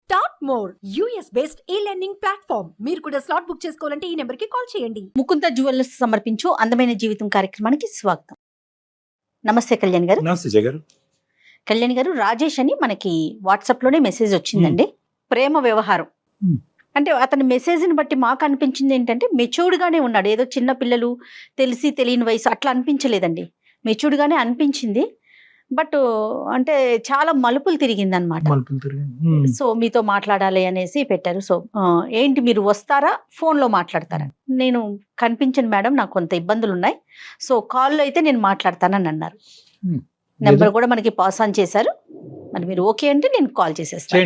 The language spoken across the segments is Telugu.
టాప్ మోర్ యూఎస్ బేస్డ్ ఈ లెర్నింగ్ ప్లాట్ఫామ్. మీరు కూడా స్లాట్ బుక్ చేసుకోవాలంటే ఈ నెంబర్ కి కాల్ చేయండి. ముకుంద జ్యువెలర్స్ సమర్పించు అందమైన జీవితం కార్యక్రమానికి స్వాగతం. నమస్తే కళ్యాణ్ గారు. నమస్తే జయ గారు. కళ్యాణ్ గారు, రాజేష్ అని మనకి వాట్సాప్ లోనే మెసేజ్ వచ్చిందండి. ప్రేమ వ్యవహారం అంటే అతని మెసేజ్ ని బట్టి మాకు అనిపించింది ఏంటంటే మెచ్యూర్డ్ గానే ఉన్నాడు. ఏదో చిన్న పిల్లలు తెలిసి తెలియని వయసు అట్లా అనిపించలేదండి. మెచ్యూర్డ్ గానే అనిపించింది. బట్ అంటే చాలా మలుపులు తిరిగింది అనమాట. సో మీతో మాట్లాడాలి అనేసి పెట్టారు. సో ఏంటి మీరు వస్తారా, ఫోన్ లో మాట్లాడతారా? నేను కనిపించను మేడం, నాకు కొంత ఇబ్బందులు ఉన్నాయి, సో కాల్లో అయితే నేను మాట్లాడతానని అన్నారు. నెంబర్ కూడా మనకి పాస్ ఆన్ చేశారు. మరి మీరు ఓకే అంటే నేను కాల్ చేసేస్తాను.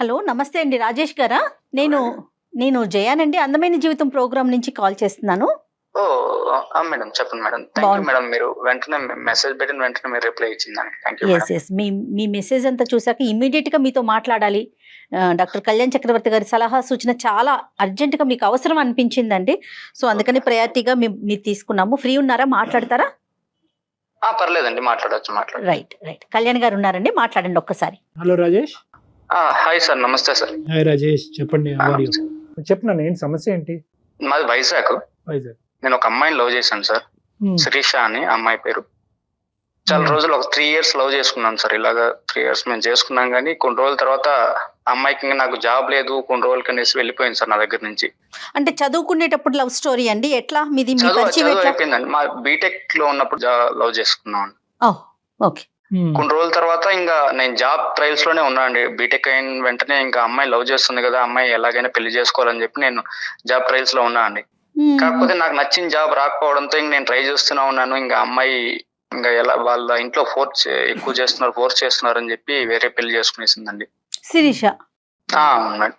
హలో, నమస్తే అండి రాజేష్ గారా? నేను జయానండి, అందమైన జీవితం ప్రోగ్రామ్ నుంచి కాల్ చేస్తున్నాను. మేడం చెప్పండి మేడం. థాంక్యూ మేడం, మీరు వెంటనే మెసేజ్ పెట్టిన వెంటనే మీరు రిప్లై ఇచ్చిందండి. Thank you madam. మీ మెసేజ్ అంతా చూసాక ఇమ్మీడియట్ గా మీతో మాట్లాడాలి. డాక్టర్ కళ్యాణ్ చక్రవర్తి గారి సలహా సూచన చాలా అర్జెంట్ గా మీకు అవసరం అనిపించిందండి. సో అందుకని ప్రయారిటీగా మీరు తీసుకున్నాము. ఫ్రీ ఉన్నారా, మాట్లాడతారా? పర్లేదండి, మాట్లాడచ్చు. రైట్. కళ్యాణ్ గారు ఉన్నారండి, మాట్లాడండి ఒక్కసారి. హలో రాజేష్. హాయ్ సార్, నమస్తే సార్. హాయ్ రాజేష్, చెప్పండి. చెప్పినాను, ఏంటి సమస్య ఏంటి? మాది వైజాగ్. నేను ఒక అమ్మాయిని లవ్ చేశాను సార్, శిరీష అని అమ్మాయి పేరు. చాలా రోజులు ఒక 3 years లవ్ చేసుకున్నాను సార్. ఇలాగా 3 years మేము చేసుకున్నాం, కానీ కొన్ని రోజుల తర్వాత అమ్మాయికి ఇంకా నాకు జాబ్ లేదు, కొన్ని రోజులకి అనేసి వెళ్ళిపోయింది సార్ నా దగ్గర నుంచి. అంటే చదువుకునేటప్పుడు లవ్ స్టోరీ అండి, ఎట్లా మీది? చదువు అయిపోయిందండి. మా బీటెక్ లో ఉన్నప్పుడు లవ్ చేసుకున్నాం. ఓకే. కొన్ని రోజుల తర్వాత ఇంకా నేను జాబ్ ట్రయల్స్ లోనే ఉన్నా అండి. బీటెక్ అయిన వెంటనే ఇంకా అమ్మాయి లవ్ చేస్తుంది కదా, అమ్మాయి ఎలాగైనా పెళ్లి చేసుకోవాలని చెప్పి నేను జాబ్ ట్రయల్స్ లో ఉన్నా అండి. కాకపోతే నాకు నచ్చిన జాబ్ రాకపోవడంతో ఇంక నేను ట్రై చేస్తూనే ఉన్నాను. ఇంకా అమ్మాయి ఇంకా ఎలా వాళ్ళ ఇంట్లో ఫోర్స్ చేస్తున్నారు అని చెప్పి వేరే పెళ్లి చేసుకునేసిందండి శిరీష. అవునండి.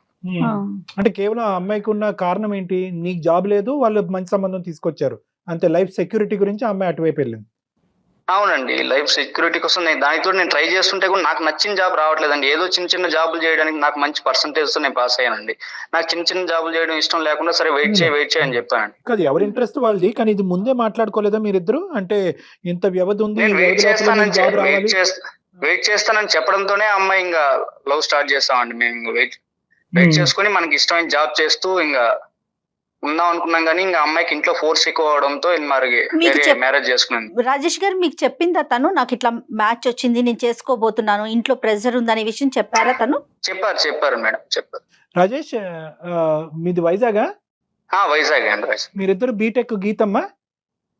అంటే కేవలం ఆ అమ్మాయికి ఉన్న కారణం ఏంటి? నీకు జాబ్ లేదు, వాళ్ళు మంచి సంబంధం తీసుకొచ్చారు అంతే. లైఫ్ సెక్యూరిటీ గురించి ఆ అమ్మాయి అటువైపు వెళ్ళింది. అవునండి, లైఫ్ సెక్యూరిటీ కోసం దానితో నేను ట్రై చేస్తుంటే కూడా నాకు నచ్చిన జాబ్ రావట్లేదండి. ఏదో చిన్న జాబులు చేయడానికి నాకు మంచి పర్సంటేజ్ తో నేను పాస్ అయ్యానండి. నాకు చిన్న జాబులు చేయడం ఇష్టం లేకుండా సరే వెయిట్ చేయి అని చెప్పానండి. కాదు, ఎవరి ఇంట్రెస్ట్ వాళ్ళది, కానీ ఇది ముందే మాట్లాడుకోలేదా మీరిద్దరు? అంటే ఇంత వ్యవధి ఉంది, వెయిట్ చేస్తానని చెప్పడంతోనే అమ్మాయి ఇంకా లవ్ స్టార్ట్ చేస్తామండి. మేము వెయిట్ చేసుకుని మనకి ఇష్టమైన జాబ్ చేస్తూ ఇంకా ఉందాం అనుకున్నాం, కానీ ఇంకా అమ్మాయికి ఇంట్లో ఫోర్స్ ఎక్కువ అవడంతో మరి మ్యారేజ్ చేసుకున్నాను. రాజేష్ గారు మీకు చెప్పిందా తను, నాకు ఇట్లా మ్యాచ్ వచ్చింది, నేను చేసుకోబోతున్నాను, ఇంట్లో ప్రెషర్ ఉందనే విషయం చెప్పారా తను? చెప్పారు మేడం, చెప్పారు. రాజేష్, మీది వైజాగా? వైజాగ్ అండి. మీరిద్దరు బీటెక్ గీతమ్మా?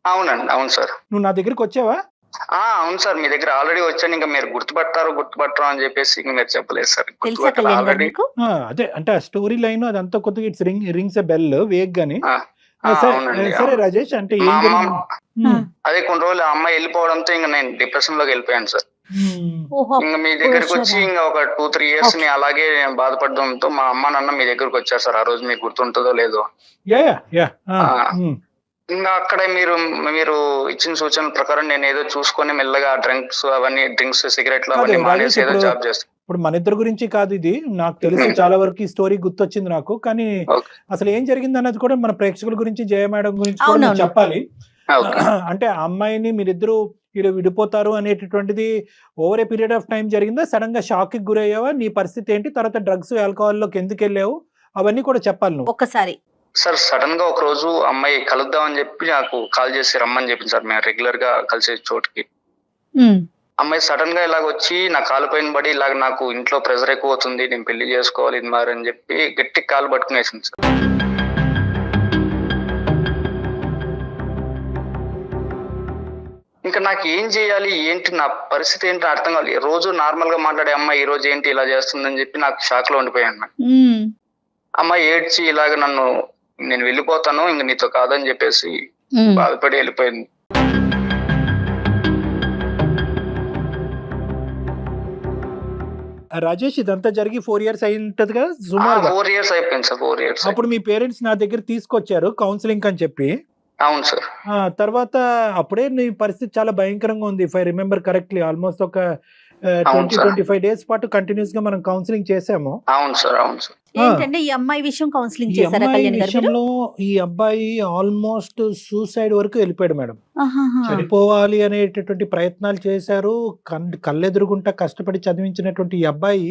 అవునండి, అవును సార్. నువ్వు నా దగ్గరికి వచ్చావా? అవును సార్, మీ దగ్గర ఆల్రెడీ వచ్చాను. ఇంకా మీరు గుర్తుపట్టరు అని చెప్పేసి మీరు చెప్పలేదు సార్. అదే అంటే ఆ స్టోరీ లైన్ అదంతా కొద్దిగా it's rings a bell vague గాని. సరే రాజేష్, అంటే అదే కొన్ని రోజులు అమ్మాయి వెళ్ళిపోవడంతో ఇంకా నేను డిప్రెషన్ లోకి వెళ్ళిపోయాను సార్. ఇంకా మీ దగ్గరకు వచ్చి ఇంకా ఒక 2-3 years ని అలాగే బాధపడడంతో మా అమ్మ నాన్న మీ దగ్గరకు వచ్చారు సార్. ఆ రోజు మీకు గుర్తుంటుందో లేదో. ఇంకా అక్కడ మీరు ఇచ్చిన సూచనల ప్రకారం నేను ఏదో చూసుకొని మెల్లగా డ్రింక్స్ సిగరెట్లు అవన్నీ మానేసి ఏదో జాబ్ చేస్తాను. ఇప్పుడు మన ఇద్దరు గురించి కాదు ఇది, నాకు తెలిసి చాలా వరకు ఈ స్టోరీ గుర్తొచ్చింది నాకు. కానీ అసలు ఏం జరిగింది అన్నది కూడా మన ప్రేక్షకుల గురించి, జయ మేడం గురించి కూడా చెప్పాలి. అంటే ఆ అమ్మాయిని మీరిద్దరు విడిపోతారు అనేటటువంటిది over a period of time జరిగిందా? సడన్ గా షాక్ కి గురయ్యావా? నీ పరిస్థితి ఏంటి? తర్వాత డ్రగ్స్ ఆల్కహాల్ లోకి ఎందుకు వెళ్ళావు? అవన్నీ కూడా చెప్పాలి నువ్వు ఒక్కసారి. సార్ సడన్ గా ఒక రోజు అమ్మాయి కలుద్దాం అని చెప్పి నాకు కాల్ చేసి రమ్మని చెప్పింది సార్. మేము రెగ్యులర్ గా కలిసే చోటుకి. అమ్మాయి సడన్ గా ఇలాగ వచ్చి నా కాలు పైన పడి ఇలాగ నాకు ఇంట్లో ప్రెషర్ ఎక్కువ అవుతుంది, నేను పెళ్లి చేసుకోవాలి ఇది మరి అని చెప్పి గట్టి కాలు పట్టుకునేసింది సార్. ఇంకా నాకు ఏం చేయాలి, ఏంటి నా పరిస్థితి ఏంటి అర్థం కావాలి. రోజు నార్మల్ గా మాట్లాడే అమ్మాయి ఈ రోజు ఏంటి ఇలా చేస్తుందని చెప్పి నాకు షాక్ లో ఉండిపోయాను. అమ్మాయి ఏడ్చి ఇలాగ నేను వెళ్ళిపోతాను, ఇంక నీతో కాదని చెప్పేసి బాధపడి వెళ్ళిపోయింది. రాజేష్, ఇదంతా జరిగి 4 years అయింటది కదా సుమారుగా? 4 years అయిపోయింది సార్. 4 years. అప్పుడు మీ పేరెంట్స్ నా దగ్గర తీసుకొచ్చారు కౌన్సిలింగ్ అని చెప్పి. అవును సార్. తర్వాత అప్పుడే నీ పరిస్థితి చాలా భయంకరంగా ఉంది. If I remember correctly, almost ఒక అవును 20-25 డేస్ పాటు కంటిన్యూస్ గా మనం కౌన్సిలింగ్ చేసాము. అవును సార్, అవును సార్. ఏంటంటే ఈ అమ్మాయి విషయం కౌన్సిలింగ్ ఈ చేశారా అమ్మాయి కళ్యాణ్ గారు మీరు? విషయంలో ఈ అబ్బాయి ఆల్మోస్ట్ సూసైడ్ వరకు వెళ్ళిపోయాడు మేడం. ఆహాహా. చనిపోవాలి అనేటటువంటి ప్రయత్నాలు చేశారు. కళ్ళెదురుగుంటా కష్టపడి చదివించినటువంటి ఈ అబ్బాయి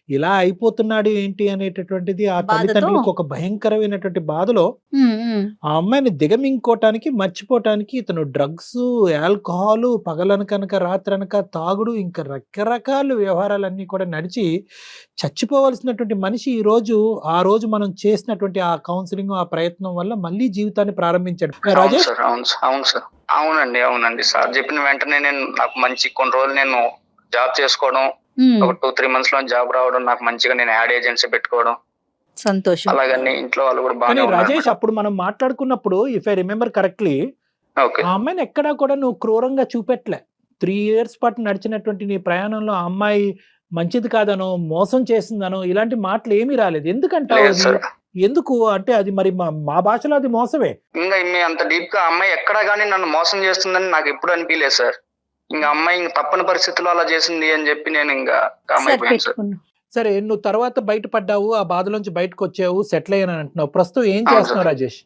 ఇలా అయిపోతున్నాడు ఏంటి అనేటటువంటిది ఆ బాధతో? తల్లిదండ్రులకు ఒక భయంకరమైనటువంటి బాధలో ఉమ్, ఉమ్. ఆ అమ్మాయిని దిగమింగుకోవటానికి, మర్చిపోవటానికి ఇతను డ్రగ్స్, ఆల్కహాల్, పగలనకనక రాత్రనక తాగుడు, ఇంకా రకరకాల వ్యవహారాలన్నీ కూడా నడిచి చచ్చిపోవలసినటువంటి మనిషి ఆ రోజు మనం చేసినటువంటి ఆ కౌన్సిలింగ్, ఆ ప్రయత్నం వల్ల మళ్ళీ జీవితాన్ని ప్రారంభించాడు. అవును రాజేష్, సార్, అవును సార్, అవును సార్. అవునండి సార్ చెప్పిన వెంటనే నాకు మంచి కొన్ని రోజులు నేను జాబ్ చేసుకోవడం, ఉమ్, ఒక 2-3 మంత్స్ లో జాబ్ రావడం, నాకు మంచిగా నేను యాడ్ ఏజెన్సీ పెట్టుకోవడం, సంతోషం. అలాగని ఇంట్లో వాళ్ళు కూడా కానీ బాగానే రాజేష్ ఉన్నారు. అప్పుడు మనం మాట్లాడుకున్నప్పుడు if I remember correctly, okay. ఆ అమ్మాయిని ఎక్కడా కూడా నువ్వు క్రూరంగా చూపెట్టలే. 3 years పాటు నడిచినటువంటి నీ ప్రయాణంలో ఆ అమ్మాయి మంచిది కాదనో, మోసం చేసిందనో ఇలాంటి మాటలు ఏమీ రాలేదు. ఎందుకంటావు లేదు అది? సార్, ఎందుకు అంటే అది మరి మా భాషలో అది మోసమే. ఇంకా మీ అంత డీప్ గా అమ్మాయి ఎక్కడా గానీ నన్ను మోసం చేస్తుందని నాకు ఎప్పుడు అనిపించలేదు సార్. ఇంకా అమ్మాయి ఇంక తప్పని పరిస్థితుల్లో అలా చేసింది అని చెప్పి నేను ఇంకా కామ్ సరే, అయిపోయాను సార్. పెట్టుకున్నాం. సరే, నువ్వు తర్వాత బయటపడ్డావు, ఆ బాధలోంచి బయటకు వచ్చావు, సెటిల్ అయ్యాను అంటున్నావు. ప్రస్తుతం ఏం అవును చేస్తున్నావు సార్. రాజేష్?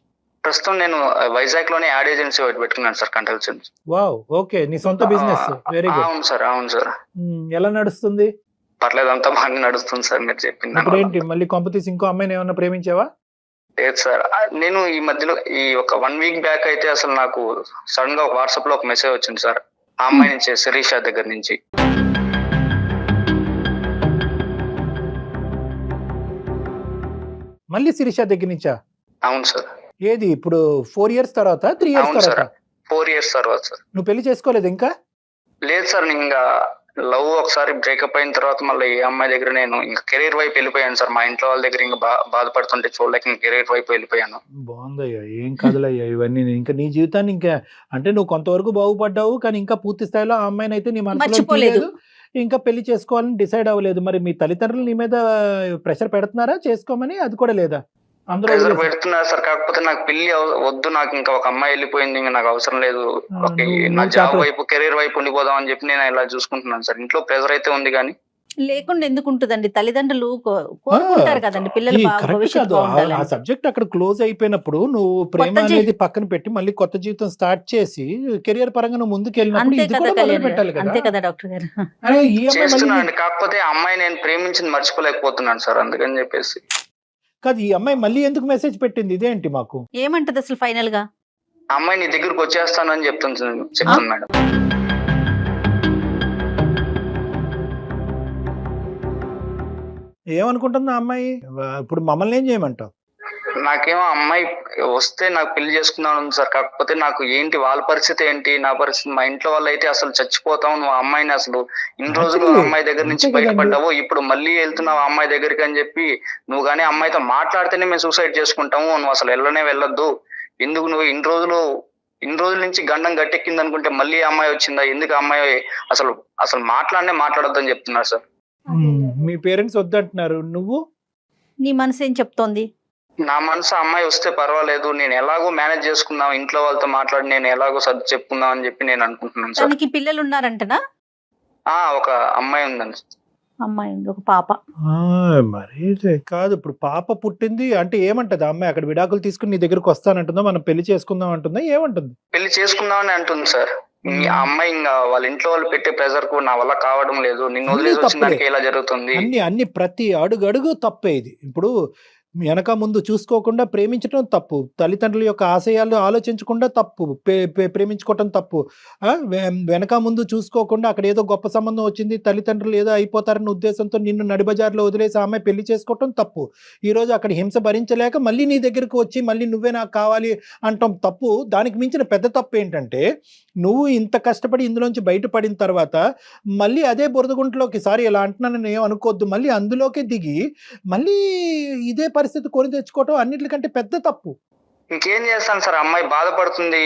ప్రస్తుతం నేను వైజాగ్ లోనే యాడ్ ఏజెన్సీ ఒకటి పెట్టుకున్నాను సార్, కన్సల్టెన్సీ. వావ్, ఓకే, నీ సొంత బిజినెస్. Very good. అవును సార్, అవును సార్. ఎలా నడుస్తుంది? పర్లేదు, అంతా బాగానే నడుస్తుంది సార్ మీరు చెప్పింది. ఇప్పుడు ఏంటి మళ్ళీ కొంపతీసి ఇంకో అమ్మాయిని ఏమన్నా ప్రేమించావా? లేదు సార్, నేను ఈ మధ్యలో ఈ ఒక 1 week బ్యాక్ అయితే అసలు నాకు సడన్ గా ఒక వాట్సాప్ లో ఒక మెసేజ్ వచ్చింది సార్, ఆ అమ్మాయి నుంచి, శిరీష దగ్గర నుంచి. మళ్ళీ శిరీష దగ్గర నుంచా? అవును సార్, ఏది ఇప్పుడు 4 years తర్వాత, 3 years అవును సార్. తర్వాత? 4 years తర్వాత సార్. నువ్వు పెళ్లి చేసుకోలేదు ఇంకా? లేదు సార్, నేను ఇంకా లవ్ ఒకసారి బ్రేకప్ అయిన తర్వాత మళ్ళీ ఏ అమ్మాయి దగ్గర నేను ఇంకా కెరీర్ వైపు వెళ్ళిపోయాను సార్. మా ఇంట్లో వాళ్ళ దగ్గర ఇంకా బాధపడుతుంటే చూడలేక ఇంకా కెరీర్ వైపు వెళ్ళిపోయాను. బాగుందయ్యా, ఏం కథలయ్యా ఇవన్నీ. ఇంకా నీ జీవితాన్ని ఇంకా అంటే నువ్వు కొంతవరకు బాగుపడ్డావు, కానీ ఇంకా పూర్తి స్థాయిలో ఆ అమ్మాయిని అయితే నీ మనసులో మర్చిపోలేదు. తీయలేదు, ఇంకా పెళ్లి చేసుకోవాలని డిసైడ్ అవ్వలేదు. మరి మీ తల్లిదండ్రులు నీ మీద ప్రెషర్ పెడుతున్నారా చేసుకోమని? అది కూడా లేదా? అందరూ ప్రెజర్ వదిలేసి- పెడుతున్నారు సార్, కాకపోతే నాకు పెళ్లి వద్దు, నాకు ఇంకా ఒక అమ్మాయి వెళ్ళిపోయింది, ఇంకా నాకు అవసరం లేదు, ఓకే నువ్వు నా జాబ్ కాదు. వైపు, కెరీర్ వైపు ఉండిపోదాం అని చెప్పి నేను ఇలా చూసుకుంటున్నాను సార్. ఇంట్లో ప్రెజర్ అయితే ఉంది కానీ. లేకుండా ఎందుకు ఉంటుందండి? తల్లిదండ్రులు కోరుకుంటారు కదండి పిల్లలు ఈ బాగా కరెక్ట్ భవిష్యత్తు కాదు. ఆ బాగుండాలని. సబ్జెక్ట్ అక్కడ క్లోజ్ అయిపోయినప్పుడు నువ్వు ప్రేమ కొత్త అనేది పక్కన పెట్టి మళ్ళీ కొత్త జీవితం స్టార్ట్ చేసి కెరియర్ పరంగా నువ్వు ముందుకు వెళ్ళినప్పుడు అంతే ఇది కదా కూడా మొదలు కళ్యాణ్ గారు, పెట్టాలి కదా. అంతే కదా డాక్టర్ గారు. అరే, ఈ అమ్మాయి మళ్ళీ చేస్తున్నాను, కాకపోతే ఆ అమ్మాయి నేను ప్రేమించింది మర్చిపోలేకపోతున్నాను సార్, అందుకని చెప్పేసి. కాదు, ఈ అమ్మాయి మళ్ళీ ఎందుకు మెసేజ్ పెట్టింది? ఇదేంటి మాకు? ఏమంటది అసలు ఫైనల్ గా? ఆ అమ్మాయి నీ దగ్గరకు వచ్చేస్తానని చెప్తుంది మేడం. ఏమనుకుంటుంది ఆ అమ్మాయి? ఇప్పుడు మమ్మల్ని ఏం చేయమంటావు? నాకేమో అమ్మాయి వస్తే నాకు పెళ్లి చేసుకుందాం ఉంది సార్, కాకపోతే నాకు ఏంటి వాళ్ళ పరిస్థితి ఏంటి, నా పరిస్థితి, మా ఇంట్లో వాళ్ళు అయితే అసలు చచ్చిపోతాం, నువ్వు ఆ అమ్మాయిని అసలు ఇన్ని రోజులు ఆ అమ్మాయి దగ్గర నుంచి అంతే కదండి. బయటపడ్డావు, ఇప్పుడు మళ్ళీ వెళ్తున్నావు ఆ అమ్మాయి దగ్గరికి అని చెప్పి, నువ్వు కానీ అమ్మాయితో మాట్లాడితేనే మేము సూసైడ్ చేసుకుంటాము, నువ్వు అసలు వెళ్ళొద్దు, ఎందుకు నువ్వు ఇన్ని రోజుల నుంచి గండం గట్టెక్కింది అనుకుంటే మళ్ళీ ఆ అమ్మాయి వచ్చిందా, ఎందుకు ఆ అమ్మాయి అసలు మాట్లాడొద్దు అని చెప్తున్నారు సార్. మీ పేరెంట్స్ వద్దంటున్నారు, నువ్వు? నీ మనసు ఏం చెప్తోంది? నా మనసు అమ్మాయి వస్తే పర్వాలేదు, నేను ఎలాగో మేనేజ్ చేసుకుందాం, ఇంట్లో వాళ్ళతో మాట్లాడి నేను ఎలాగో సర్ది చెప్పుకుందాం అని చెప్పి నేను అనుకుంటున్నాను సార్. తనకి పిల్లలు ఉన్నారంటనా? ఒక అమ్మాయి ఉందండి. అమ్మాయి ఉంది, ఒక పాప. మరి కాదు, ఇప్పుడు పాప పుట్టింది అంటే ఏమంటది ఆ అమ్మాయి? అక్కడ విడాకులు తీసుకుని నీ దగ్గరకు వస్తానంటుందా, మనం పెళ్లి చేసుకుందాం అంటుందా, ఏమంటుంది? పెళ్లి చేసుకుందామని అంటుంది సార్. ఆ అమ్మాయి ఇంకా వాళ్ళ ఇంట్లో వాళ్ళు పెట్టే ప్రెజర్ కు నా వల్ల కావడం లేదు, నిన్ను వదిలేసి వచ్చిన దానికి ఇలా జరుగుతుంది. అన్ని ప్రతి అడుగు తప్పే. ఇది ఇప్పుడు వెనక ముందు చూసుకోకుండా ప్రేమించడం తప్పు, తల్లిదండ్రుల యొక్క ఆశయాలు ఆలోచించకుండా తప్పు, ప్రేమించుకోవటం తప్పు, వెనక ముందు చూసుకోకుండా అక్కడ ఏదో గొప్ప సంబంధం వచ్చింది, తల్లిదండ్రులు ఏదో అయిపోతారన్న ఉద్దేశంతో నిన్ను నడిబజార్లో వదిలేసి ఆమె పెళ్లి చేసుకోవటం తప్పు. ఈరోజు అక్కడ హింస భరించలేక మళ్ళీ నీ దగ్గరకు వచ్చి మళ్ళీ నువ్వే నాకు కావాలి అంటాం తప్పు. దానికి మించిన పెద్ద తప్పు ఏంటంటే, నువ్వు ఇంత కష్టపడి ఇందులోంచి బయటపడిన తర్వాత మళ్ళీ అదే బురదగుంటలోకి, సారీ ఇలా అంటున్నాను ఏం అనుకోవద్దు, మళ్ళీ అందులోకి దిగి మళ్ళీ ఇదే పరిస్థితి కొని తెచ్చుకోవటం అన్నిటికంటే పెద్ద తప్పు. ఇంకేం చేస్తాను సార్, అమ్మాయి బాధపడుతుంది,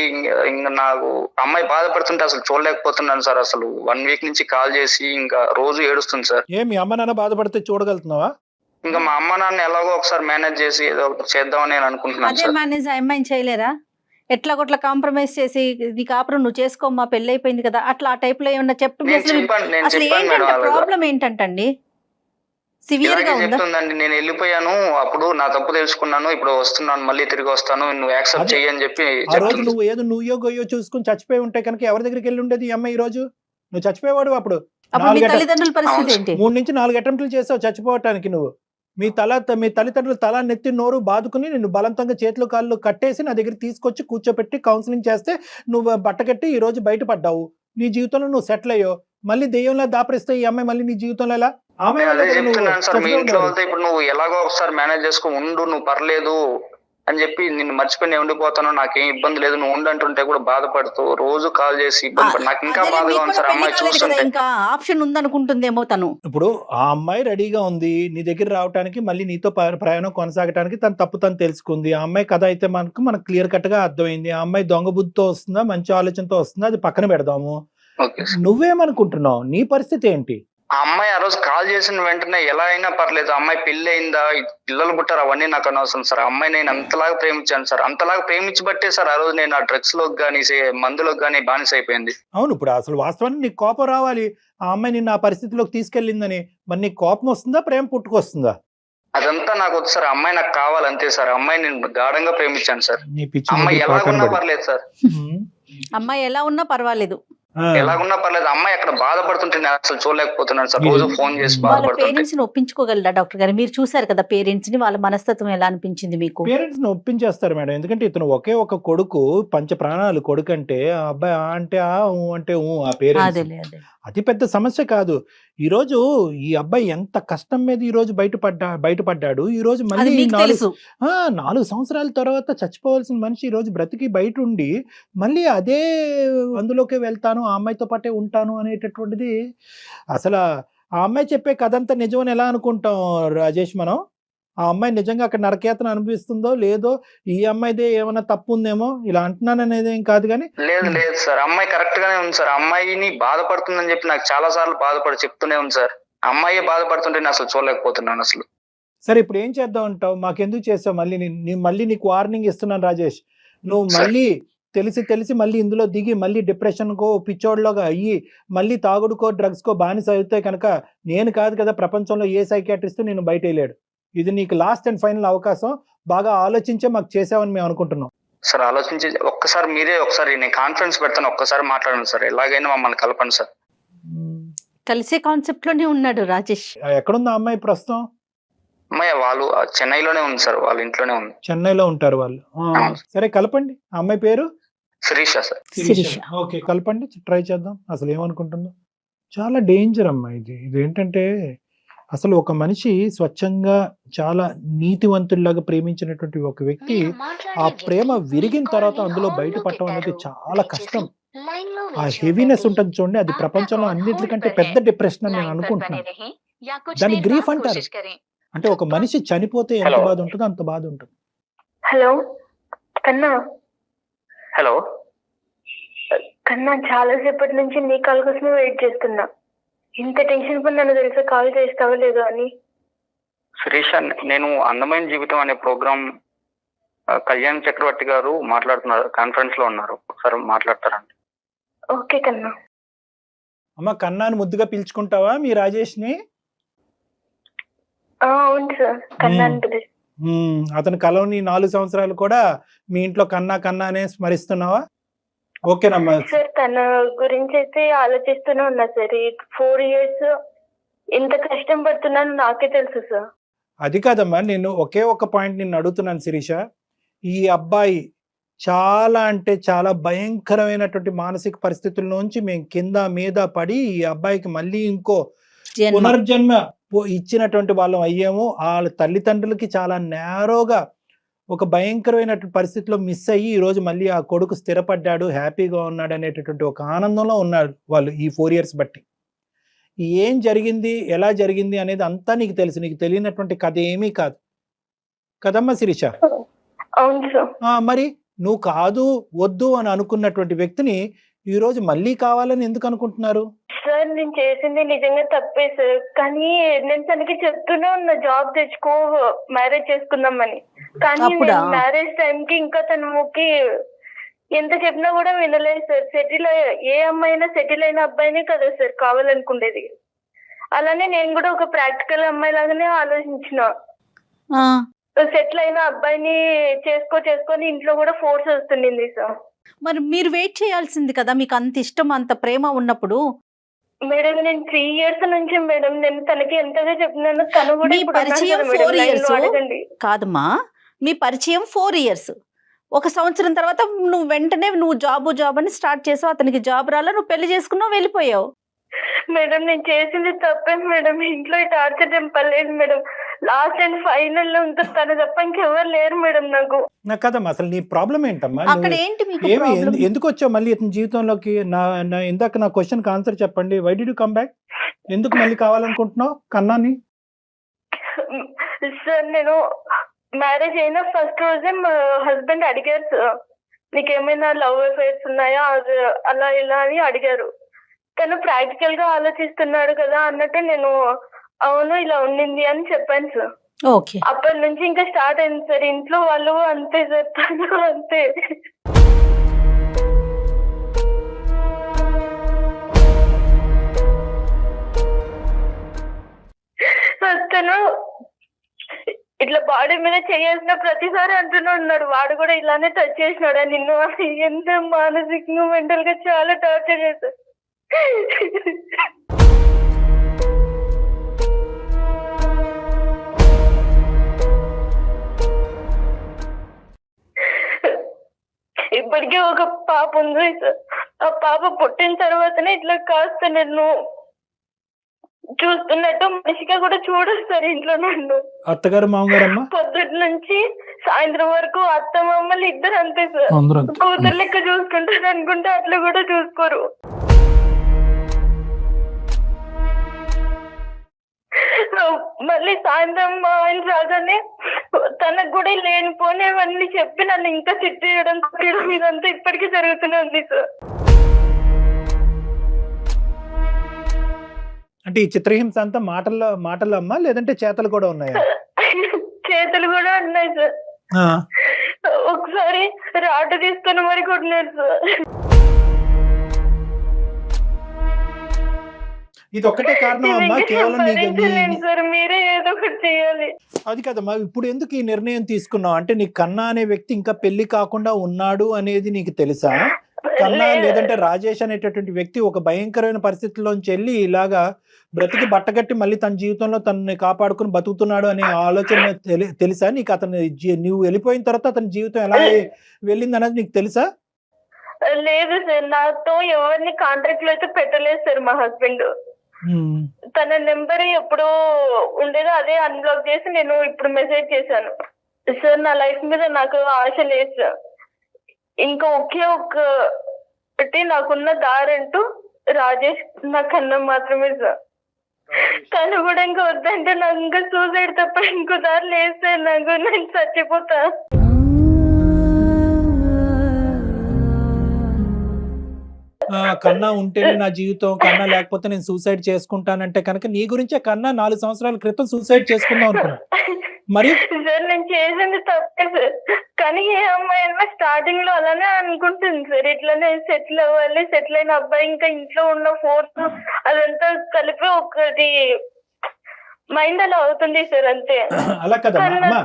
ఇంకా నాకు అమ్మాయి బాధపడుతుంటే అసలు చూడలేకపోతున్నాను సార్. అసలు 1 week నుంచి కాల్ చేసి ఇంకా రోజు ఏడుస్తుంది సార్. మీ అమ్మ నాన్న బాధపడితే చూడగలుగుతున్నావా? ఇంకా మా అమ్మ నాన్న ఎలాగో ఒకసారి మేనేజ్ చేసి ఏదో ఒకటి చేద్దామని నేను అనుకుంటున్నాను అదే సార్. మేనేజ్ ఆ అమ్మాయిని చేయలేరా? ఎట్లా కొట్లా కాంప్రమైజ్ చేసి నీ కాపురం నువ్వు చేసుకోమ్మా పెళ్లి అయిపోయింది కదా అట్లా ఆ టైప్ లో ఏమన్నా చెప్పి నేను అసలు చెప్పాను అసలు మేడం ఏంటంటే అలాగా. ప్రాబ్లం ఏంటంటండి సివియర్ ఇలాగే గా ఉందా చెప్తుందండి, నేను వెళ్ళిపోయాను, అప్పుడు నా తప్పు తెలుసుకున్నాను, ఇప్పుడు వస్తున్నాను, మళ్ళీ తిరిగి వస్తాను, నువ్వు యాక్సెప్ట్ అదే. చెయ్యి అని చెప్పి ఆ రోజు చెప్తుంది. నువ్వు ఏదో నువ్వో గొయ్యో చూసుకుని చచ్చిపోయి ఉంటే కనుక ఎవరి దగ్గరికి వెళ్ళి ఉండేది ఈ అమ్మాయి ఈ రోజు? నువ్వు చచ్చిపోయేవాడు అప్పుడు. అప్పుడు మీ 4 తల్లిదండ్రుల పరిస్థితి అవును. ఏంటి 3 నుంచి 4 అటెంప్ట్లు చేసావు చచ్చిపోవటానికి నువ్వు. మీ తల్లిదండ్రులు తల నెత్తి నోరు బాదుకుని నిన్ను బలవంతంగా చేతులు కాళ్ళు కట్టేసి నా దగ్గర తీసుకొచ్చి కూర్చోపెట్టి కౌన్సిలింగ్ చేస్తే నువ్వు బట్టకట్టి ఈ రోజు బయటపడ్డావు. నీ జీవితంలో నువ్వు సెటిల్ అయ్యో. మళ్ళీ దెయ్యంలా దాపరిస్తే ఈ అమ్మాయి మళ్ళీ నీ జీవితంలో ఎలా? ఆమె నేను వల్లే అదే కదా నువ్వు చెప్తున్నాను సార్, మీ చచ్చిపోయి ఇంట్లో ఉండేవాడు. వాళ్ళతో ఇప్పుడు నువ్వు ఎలాగో ఒకసారి మేనేజ్ చేసుకో ఉండు, నువ్వు పర్లేదు అని చెప్పి నిన్ను మర్చిపోయి నేను ఉండిపోతాను, నాకేం ఇబ్బంది లేదు, నువ్వు ఉండంటుంటే కూడా బాధపడుతూ రోజు కాల్ చేసి ఇబ్బంది పడి నాకు ఇంకా అదేలే, బాధగా మీకు ఉంది కూడా సార్ పెళ్లి అమ్మాయి కాలేదు కదా, చూస్తుంటే. ఇంకా ఆప్షన్ ఉందనుకుంటుందేమో తను. ఇప్పుడు ఆ అమ్మాయి రెడీగా ఉంది నీ దగ్గర రావడానికి, మళ్ళీ నీతో ప్రయాణం కొనసాగడానికి. తన తప్పు తను తెలుసుకుంది. ఆ అమ్మాయి కథ అయితే మనకు క్లియర్ కట్ గా అర్థమైంది. ఆ అమ్మాయి దొంగ బుద్ధితో వస్తుందా మంచి ఆలోచనతో వస్తుందా అది పక్కన పెడదాము. Okay sir. నువ్వేమనుకుంటున్నావు? నీ పరిస్థితి ఏంటి? ఆ అమ్మాయి ఆ రోజు కాల్ చేసిన వెంటనే ఎలా అయినా పర్లేదు, ఆ అమ్మాయి పెళ్లి అయిందా, పిల్లలు పుట్టారు, అవన్నీ నాకు అనవసరం సార్, ఆ అమ్మాయి నేను అంతలాగా ప్రేమించాను సార్, అంతలాగా ప్రేమించబట్టే సార్ ఆ రోజు నేను ఆ డ్రగ్స్ లోకి కానీ మందులోకి కానీ బానిస అయిపోయింది. అవును, ఇప్పుడు అసలు వాస్తవానికి నీకు కోపం రావాలి. ఆ అమ్మాయి నిన్ను ఆ పరిస్థితిలోకి తీసుకెళ్ళిందని. మరి నీకు కోపం వస్తుందా ప్రేమ పుట్టుకొస్తుందా? అదంతా నాకు వద్దు సార్, ఆ అమ్మాయి నాకు కావాలి అంతే సార్, ఆ అమ్మాయి నేను గాఢంగా ప్రేమించాను సార్, నీ పిచ్చి అమ్మాయి ముగ్గురు ఎలాగున్నా పక్కన పర్లేదు సార్, పడి. అమ్మాయి ఎలా ఉన్నా పర్వాలేదు. ఎలాగున్నా పర్లేదు, అమ్మాయి అక్కడ బాధపడుతుంటే నేను అసలు చూడలేకపోతున్నాను సార్, రోజు ఫోన్ చేసి వాళ్ళ బాధపడుతుంటే. పేరెంట్స్ ని ఒప్పించుకోగలరా డాక్టర్ గారు? మీరు చూసారు కదా పేరెంట్స్ ని, వాళ్ళ మనస్తత్వం ఎలా అనిపించింది మీకు? పేరెంట్స్ ని ఒప్పించేస్తారు మేడం. ఎందుకంటే ఇతను ఒకే ఒక కొడుకు, పంచ ప్రాణాలు కొడుకు అంటే ఆ అబ్బాయి ఆ అంటే ఆ ఊ అంటే ఊ ఆ పేరెంట్స్. అదేలే అదే. అతి పెద్ద సమస్య కాదు. ఈ రోజు ఈ అబ్బాయి ఎంత కష్టం మీద ఈ రోజు బయటపడ్డాడు. ఈ రోజు అది మళ్ళీ మీకు తెలుసు. 4 సంవత్సరాల తర్వాత చచ్చిపోవాల్సిన మనిషి ఈ రోజు బ్రతికి బయట ఉండి మళ్ళీ అదే అందులోకే వెళ్తాను, ఆ అమ్మాయితో పాటే ఉంటాను అనేటటువంటిది అసలు ఆ అమ్మాయి చెప్పే కథ అంతా నిజమని ఎలా అనుకుంటాం రాజేష్ మనం? ఆ అమ్మాయి నిజంగా అక్కడ నరకయాతన అనిపిస్తుందో లేదో, ఈ అమ్మాయిదే ఏమైనా తప్పు ఉందేమో ఇలా అంటున్నాను అనేది ఏం కాదు కానీ. లేదు లేదు సార్, అమ్మాయి కరెక్ట్ గానే ఉంది సార్, అమ్మాయిని బాధపడుతుందని చెప్పి నాకు చాలా సార్లు బాధపడి చెప్తూనే ఉంది సార్, అమ్మాయి బాధపడుతుంటే నేను అసలు చూడలేకపోతున్నాను అసలు. సరే ఇప్పుడు ఏం చేద్దాం అంటావు? మాకెందుకు చేస్తావు? మళ్ళీ నీకు వార్నింగ్ ఇస్తున్నాను రాజేష్. నువ్వు మళ్ళీ తెలిసి మళ్ళీ ఇందులో దిగి మళ్ళీ డిప్రెషన్కో పిచ్చోడ్లోగా అయ్యి మళ్ళీ తాగుడుకో డ్రగ్స్కో బానిస అయితే కనుక నేను కాదు కదా ప్రపంచంలో ఏ సైకియాట్రిస్ట్ నేను బయట వెళ్ళాడు. ఇది నీకు లాస్ట్ అండ్ ఫైనల్ అవకాశం. బాగా ఆలోచించే మాకు చేసావని మేము అనుకుంటున్నాం. సార్ ఆలోచించి ఒక్కసారి మీరే ఒకసారి నేను కాన్ఫరెన్స్ పెడతాను, ఒక్కసారి మాట్లాడండి సార్, ఎలాగైనా మమ్మల్ని కలపండి సార్. కలిసే కాన్సెప్ట్ లోనే ఉన్నాడు రాజేష్. ఎక్కడుంది ఆ అమ్మాయి ప్రస్తుతం? అమ్మాయి వాళ్ళు చెన్నైలోనే ఉంది సార్, వాళ్ళ ఇంట్లోనే ఉంది. చెన్నైలో ఉంటారు వాళ్ళు. సరే కలపండి. ఆ అమ్మాయి పేరు శిరీష సార్. శిరీష. ఓకే కలపండి, ట్రై చేద్దాం అసలు ఏమనుకుంటుందో. చాలా డేంజర్ అమ్మా ఇదేంటంటే అసలు ఒక మనిషి స్వచ్ఛంగా చాలా నీతివంతుల్లాగా ప్రేమించినటువంటి ఒక వ్యక్తి ఆ ప్రేమ విరిగిన తర్వాత అందులో బయటపడటం అనేది చాలా కష్టం. ఆ హెవీనెస్ ఉంటుంది చూడండి, అది ప్రపంచంలో అన్నిటికంటే పెద్ద డిప్రెషన్ అని నేను అనుకుంటున్నాను. దాన్ని గ్రీఫ్ అంటారు. అంటే ఒక మనిషి చనిపోతే ఎంత బాధ ఉంటుందో అంత బాధ ఉంటుంది. హలో కన్నా. హలో కన్నా, చాలా సేపటి నుంచి నీ కాల్ కోసమే వెయిట్ చేస్తున్నా. ఇంత టెన్షన్ పడినాను తెలుసా, కాల్ చేస్తావో లేదో అని. శిరీష, నేను అందమైన జీవితం అనే ప్రోగ్రామ్ కళ్యాణ్ చక్రవర్తి గారు మాట్లాడుతున్నారు, కాన్ఫరెన్స్ లో ఉన్నారు, ఒకసారి మాట్లాడతారండి. ఓకే కన్నా. అమ్మ కన్నాను ముద్దుగా పిలుచుకుంటావా మీ రాజేష్ ని? అవును సార్, కన్నా అంటే. అతని కలవని 4 సంవత్సరాలు కూడా మీ ఇంట్లో కన్నా అనే స్మరిస్తున్నావా? ఓకేనమ్మా. సార్ తన గురించి అయితే ఆలోచిస్తూనే ఉన్నా సార్. 4 years ఎంత కష్టం పడుతున్నాను నాకే తెలుసు సార్. అది కాదమ్మా, నేను ఒకే ఒక పాయింట్ నిన్ను అడుగుతున్నాను శిరీష. ఈ అబ్బాయి చాలా అంటే చాలా భయంకరమైనటువంటి మానసిక పరిస్థితుల నుంచి మేము కింద మీద పడి ఈ అబ్బాయికి మళ్ళీ ఇంకో పునర్జన్మ ఇచ్చినటువంటి వాళ్ళం అయ్యాము. వాళ్ళ తల్లిదండ్రులకి చాలా నేరోగా ఒక భయంకరమైనటువంటి పరిస్థితిలో మిస్ అయ్యి ఈ రోజు మళ్ళీ ఆ కొడుకు స్థిరపడ్డాడు, హ్యాపీగా ఉన్నాడు అనేటటువంటి ఒక ఆనందంలో ఉన్నారు వాళ్ళు ఈ 4 years బట్టి. ఏం జరిగింది, ఎలా జరిగింది అనేది అంతా నీకు తెలుసు. నీకు తెలియనటువంటి కథ ఏమీ కాదు కదమ్మా శిరీష? అవును సార్. మరి నువ్వు కాదు వద్దు అని అనుకున్నటువంటి వ్యక్తిని ఈ రోజు మళ్ళీ కావాలని ఎందుకు అనుకుంటున్నారు? సార్ నేను చేసింది నిజంగా తప్పే సార్, కానీ నేను తనకి చెప్తూనే ఉన్నా జాబ్ తెచ్చుకో మ్యారేజ్ చేసుకుందామని. కానీ మ్యారేజ్ టైంకి ఇంకా తనకి ఎంత చెప్పినా కూడా వినలేదు సార్. ఏ అమ్మాయి అయినా సెటిల్ అయిన అబ్బాయినే కదా సార్ కావాలనుకునేది. అలానే నేను కూడా ఒక ప్రాక్టికల్ అమ్మాయి లాగానే ఆలోచించిన. సెటిల్ అయిన అబ్బాయిని చేసుకొని ఇంట్లో కూడా ఫోర్స్ వస్తుండింది సార్. మరి మీరు వెయిట్ చేయాల్సింది కదా, మీకు అంత ఇష్టం అంత ప్రేమ ఉన్నప్పుడు. మేడం నేను 3 years నుంచి మేడం నేను తనకి ఎంతగా చెప్పినాను. తను కూడా మీ ఇప్పుడు అన్నాను పరిచయం కదా మేడం, 4 లైన్లో years అడగండి. కాదమ్మా, మీ పరిచయం 4 years. 1 సంవత్సరం తర్వాత నువ్వు వెంటనే జాబ్ అని స్టార్ట్ చేసావు, అతనికి జాబ్ రాలా, నువ్వు పెళ్లి చేసుకున్నావు, వెళ్ళిపోయావు. మేడం నేను చేసింది తప్పే మేడం. ఇంట్లో టార్చర్ చెప్పలేదు మేడం. లాస్ట్ అండ్ ఫైనల్ లో ఇంకా తను తప్ప ఇంకెవరు లేరు మేడం నాకు. కదమ్మా, అసలు నీ ప్రాబ్లం ఏంటమ్మా? అక్కడ ఏంటి మీకు ఏమి problem? ఎందుకు వచ్చావు మళ్ళీ ఇతని జీవితంలోకి? ఇందాక నా క్వశ్చన్ కి ఆన్సర్ చెప్పండి. Why did you come back? ఎందుకు మళ్ళీ కావాలనుకుంటున్నావు కన్నాని? సార్ నేను మ్యారేజ్ అయిన ఫస్ట్ రోజే మా హస్బెండ్ అడిగారు సార్, నీకేమైనా లవ్ అఫైర్స్ ఉన్నాయా అలా ఇలా అని అడిగారు. తను ప్రాక్టికల్ గా ఆలోచిస్తున్నాడు కదా అన్నట్టు నేను అవును ఇలా ఉండింది అని చెప్పాను సార్. ఓకే, అప్పటి నుంచి ఇంకా స్టార్ట్ అయింది సార్. ఇంట్లో వాళ్ళు అంతే సార్, తను అంతే. తను ఇట్లా బాడీ మీద చేయాల్సిన ప్రతిసారి అంటూనే ఉన్నాడు. వాడు కూడా ఇలానే టచ్ చేసినాడు నిన్ను. ఎంత మానసికంగా మెంటల్ గా చాలా టార్చర్ చేశాడు. ఇప్పటికే ఒక పాప ఉంది సార్. ఆ పాప పుట్టిన తర్వాతనే ఇట్లా కాస్త నేను చూస్తున్నట్టు మనిషిగా కూడా చూడదు సార్ ఇంట్లో నన్ను. అత్తగారు మామగారమ్మా? పొద్దుటి నుంచి సాయంత్రం వరకు అత్త మామలు ఇద్దరు అంతే సార్. కూతురు లెక్క చూసుకుంటారు అనుకుంటే అట్లా కూడా చూసుకోరు. మళ్ళీ సాయంత్రం మా ఆయన రాగానే తనకు కూడా లేనిపోనేవన్నీ చెప్పి నన్ను ఇంకా తిట్టేయడం ఇదంతా ఇప్పటికీ జరుగుతూనే ఉంది సార్. అంటే ఈ చిత్రహింస అంతా మాటల్లో అమ్మా, లేదంటే చేతలు కూడా ఉన్నాయా? చేతులు కూడా ఉన్నాయి సార్. ఒకసారి రాటు తీసుకుని మరి కొట్టినారు సార్. ఇది ఒక్కటే కారణం అమ్మా? కేవలం సార్ మీరే ఏదో ఒకటి చేయాలి. అది కదమ్మా, ఇప్పుడు ఎందుకు ఈ నిర్ణయం తీసుకున్నావు? అంటే నీ కన్నా అనే వ్యక్తి ఇంకా పెళ్లి కాకుండా ఉన్నాడు అనేది నీకు తెలుసా? కన్నా లేదంటే రాజేష్ అనేటటువంటి వ్యక్తి ఒక భయంకరమైన పరిస్థితుల్లోంచి వెళ్ళి ఇలాగా బ్రతికి బట్టగట్టి మళ్ళీ తన జీవితంలో తనని కాపాడుకుని బతుకుతున్నాడు అనే ఆలోచన తెలుసా నీకు? నువ్వు వెళ్ళిపోయిన తర్వాత అతని జీవితం ఎలా వెళ్ళింది అనేది నీకు తెలుసా? లేదు సార్, నాతో ఎవరిని కాంట్రాక్ట్ లో అయితే పెట్టలేదు సార్ మా హస్బెండ్. తన నెంబర్ ఎప్పుడో ఉండేదో అదే అన్బ్లాక్ చేసి నేను ఇప్పుడు మెసేజ్ చేశాను. సార్ నా లైఫ్ మీద నాకు ఆశ లేదు సార్. ఇంకా ఒకే ఒకటి నాకున్న దారంటూ రాజేష్ నా కన్నా మాత్రమే సార్. తను కూడా ఇంకా వద్దంటే నాకు ఇంకా సూసైడ్ తప్ప ఇంకో దారి లేదు సార్. నాకు నేను చచ్చిపోతా. కన్నా ఉంటేనే నా జీవితం, కన్నా లేకపోతే నేను సూసైడ్ చేసుకుంటానంటే కనుక నీ గురించే కన్నా 4 సంవత్సరాల క్రితం సూసైడ్ చేసుకుందాం అనుకున్నా. మరి సార్ నేను చేసింది తప్పే సార్. కానీ ఏ అమ్మాయి అయినా స్టార్టింగ్ లో అలానే అనుకుంటుంది సార్, ఇట్లానే సెటిల్ అవ్వాలి, సెటిల్ అయిన అబ్బాయి ఇంకా ఇంట్లో ఉన్న ఫోర్స్ అదంతా కలిపి ఒకటి మైండ్ అలా అవుతుంది సార్, అంతే. అలా కదా అమ్మా,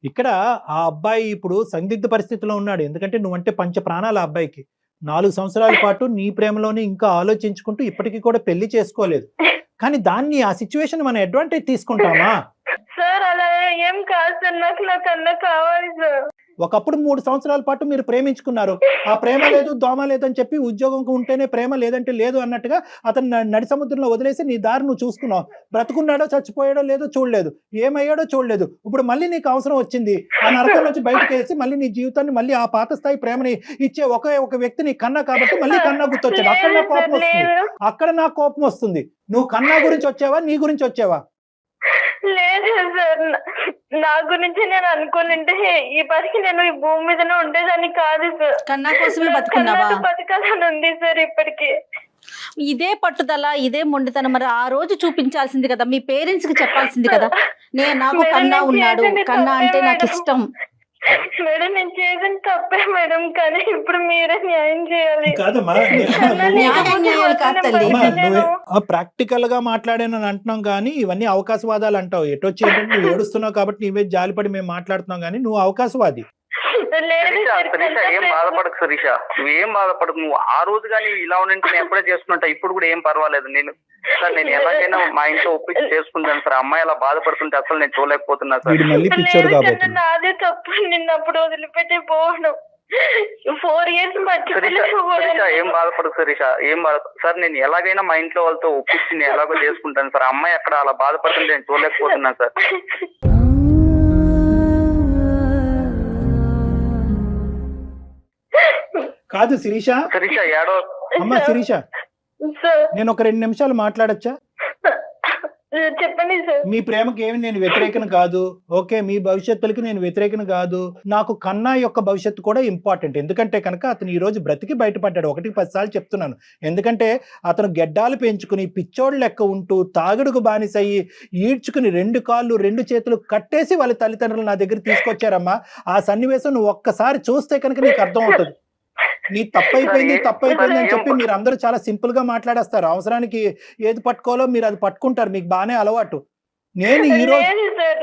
ఇక్కడ ఆ అబ్బాయి ఇప్పుడు సందిగ్ధ పరిస్థితిలో ఉన్నాడు. ఎందుకంటే నువ్వంటే పంచ ప్రాణాలు ఆ అబ్బాయికి. 4 సంవత్సరాల పాటు నీ ప్రేమలోనే ఇంకా ఆలోచించుకుంటూ ఇప్పటికీ కూడా పెళ్లి చేసుకోలేదు. కానీ దాన్ని ఆ సిచ్యువేషన్ మనం అడ్వాంటేజ్ తీసుకుంటామా? సార్ అలా ఏం కాదు సార్, నాకు నా కన్నా కావాలి సార్. ఒకప్పుడు 3 సంవత్సరాల పాటు మీరు ప్రేమించుకున్నారు. ఆ ప్రేమ లేదు దోమ లేదని చెప్పి ఉద్యోగం ఉంటేనే ప్రేమ లేదంటే లేదు అన్నట్టుగా అతను నడి సముద్రంలో వదిలేసి నీ దారి నువ్వు చూసుకున్నావు. బ్రతుకున్నాడో చచ్చిపోయాడో లేదో చూడలేదు, ఏమయ్యాడో చూడలేదు. ఇప్పుడు మళ్ళీ నీకు అవసరం వచ్చింది. ఆ నరకం నుంచి బయటకు వేసి మళ్ళీ నీ జీవితాన్ని మళ్ళీ ఆ పాత స్థాయి ప్రేమని ఇచ్చే ఒక వ్యక్తి నీ కన్నా కాబట్టి మళ్ళీ కన్నా గుర్తొచ్చాడు. అక్కడ నా కోపం వస్తుంది. నువ్వు కన్నా గురించి వచ్చావా, నీ గురించి వచ్చావా? లేదు సార్, నా గురించి నేను అనుకోనంటే ఈ పనికి నేను ఈ భూమి మీదనే ఉండేదాన్ని కాదు సార్. కన్నా కోసమే బతుకున్నావా? బతకాలని ఉంది సార్ ఇప్పటికి. ఇదే పట్టుదల, ఇదే మొండితనం మరి ఆ రోజు చూపించాల్సింది కదా, మీ పేరెంట్స్ కి చెప్పాల్సింది కదా. నాకు కన్నా ఉన్నాడు, కన్నా అంటే నాకు ఇష్టం. మేడం నేను చేసిన తప్పే మేడం, కానీ ఇప్పుడు మీరే న్యాయం చేయాలి. కాదమ్మా ప్రాక్టికల్ గా మాట్లాడానని అంటున్నాం కానీ ఇవన్నీ అవకాశవాదాలు అంటావు. ఎటొచ్చి ఏంటంటే నువ్వు ఏడుస్తున్నావు కాబట్టి నీవే జాలిపడి మేము మాట్లాడుతున్నాం కానీ నువ్వు అవకాశవాది. శిరీష ఏం బాధపడకు శిరీష, నువ్వేం బాధపడకు. నువ్వు ఆ రోజు కానీ ఇలా ఉండింటే నేను ఎప్పుడే చేసుకుంటా, ఇప్పుడు కూడా ఏం పర్వాలేదు. నేను ఎలాగైనా మా ఇంట్లో ఒప్పించి చేసుకుంటాను సార్. అమ్మాయి అలా బాధపడుతుంటే అసలు నేను చూడలేకపోతున్నా సార్. నాదే తప్పు, నిన్నప్పుడు వదిలిపెట్టి పోవడం 4 years శిరీష ఏం బాధపడకు శిరీష, ఏం బాధ సార్. నేను ఎలాగైనా మా ఇంట్లో వాళ్ళతో ఒప్పించి నేను ఎలాగో చేసుకుంటాను సార్. అమ్మాయి అక్కడ అలా బాధపడుతుంటే నేను చూడలేకపోతున్నాను సార్. కాదు శిరీష, ఏడో అమ్మా శిరీష, నేను ఒక 2 నిమిషాలు మాట్లాడచ్చా? చెప్పండి సార్. మీ ప్రేమకి ఏమి నేను వ్యతిరేకను కాదు, ఓకే, మీ భవిష్యత్తులకి నేను వ్యతిరేకను కాదు. నాకు కన్నా యొక్క భవిష్యత్తు కూడా ఇంపార్టెంట్. ఎందుకంటే కనుక అతను ఈ రోజు బ్రతికి బయటపడ్డాడు. 1-10 సార్లు చెప్తున్నాను. ఎందుకంటే అతను గెడ్డాలు పెంచుకుని పిచ్చోడు లెక్క ఉంటూ తాగుడుకు బానిసయ్యి ఈడ్చుకుని 2 కాళ్ళు 2 చేతులు కట్టేసి వాళ్ళ తల్లిదండ్రులు నా దగ్గర తీసుకొచ్చారమ్మా. ఆ సన్నివేశం నువ్వు ఒక్కసారి చూస్తే కనుక నీకు అర్థం అవుతుంది. నీ తప్పైపోయింది అని చెప్పి మీరు అందరూ చాలా సింపుల్ గా మాట్లాడేస్తారు. అవసరానికి ఏది పట్టుకోవాలో మీరు అది పట్టుకుంటారు. మీకు బాగానే అలవాటు. నేను ఈ రోజు